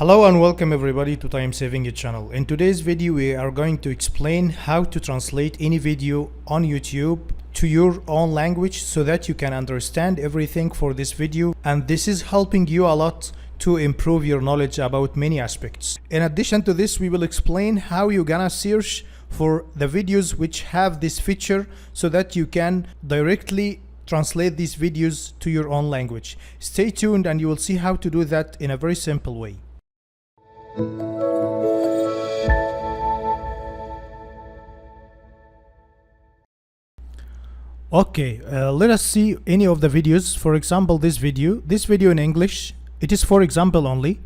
Hello and welcome everybody to Time Saving It channel. In today's video we are going to explain how to translate any video on YouTube to your own language so that you can understand everything for this video, and this is helping you a lot to improve your knowledge about many aspects. In addition to this, we will explain how you're gonna search for the videos which have this feature so that you can directly translate these videos to your own language. Stay tuned and you will see how to do that in a very simple way. Okay, let us see any of the videos. For example, this video in English, it is for example only.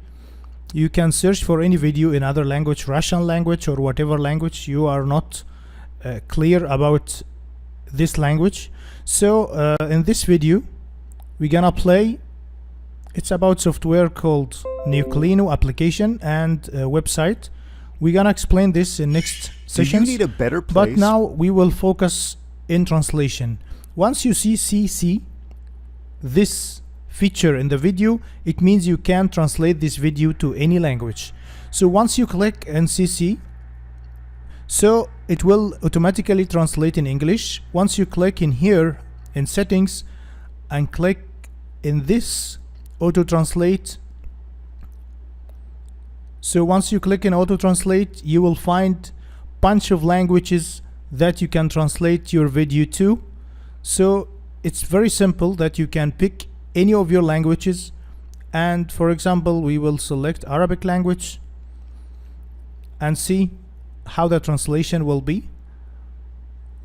You can search for any video in other language, Russian language or whatever language you are not clear about this language. So in this video we're gonna play. It's about software called Neuklino application and website. We're gonna explain this in next sessions. Do you need a better place? But now we will focus in translation. Once you see CC, this feature in the video, it means you can translate this video to any language. So once you click on CC, so it will automatically translate in English. Once you click in here in settings and click in this auto translate, so once you click in auto translate, you will find bunch of languages that you can translate your video to. So it's very simple that you can pick any of your languages, and for example we will select Arabic language and see how the translation will be.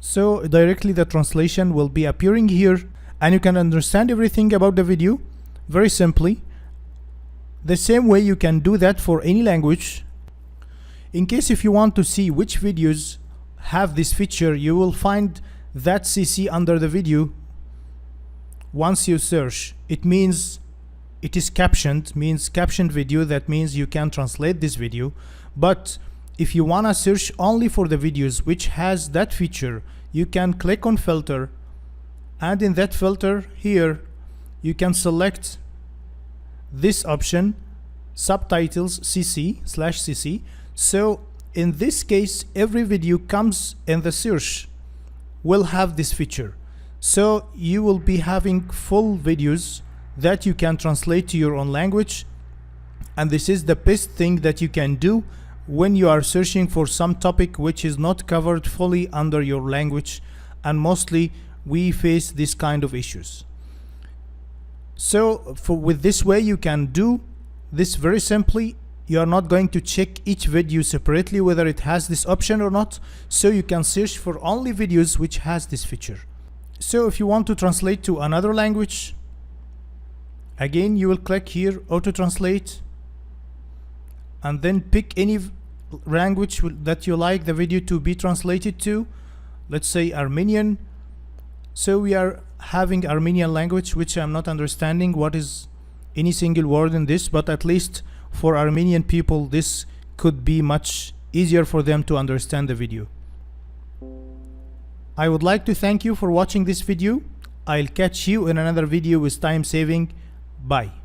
So directly the translation will be appearing here and you can understand everything about the video very simply. The same way you can do that for any language. In case if you want to see which videos have this feature, you will find that CC under the video. Once you search, it means it is captioned, means captioned video. That means you can translate this video. But if you wanna search only for the videos which has that feature, you can click on filter, and in that filter here you can select this option, subtitles CC/CC. So in this case every video comes in the search will have this feature. So you will be having full videos that you can translate to your own language, and this is the best thing that you can do when you are searching for some topic which is not covered fully under your language, and mostly we face this kind of issues. So with this way you can do this very simply. You are not going to check each video separately whether it has this option or not, so you can search for only videos which has this feature. So if you want to translate to another language, again you will click here auto translate and then pick any language that you like the video to be translated to. Let's say Armenian. So we are having Armenian language, which I'm not understanding what is any single word in this, but at least for Armenian people this could be much easier for them to understand the video. I would like to thank you for watching this video. I'll catch you in another video with Time Saving. Bye.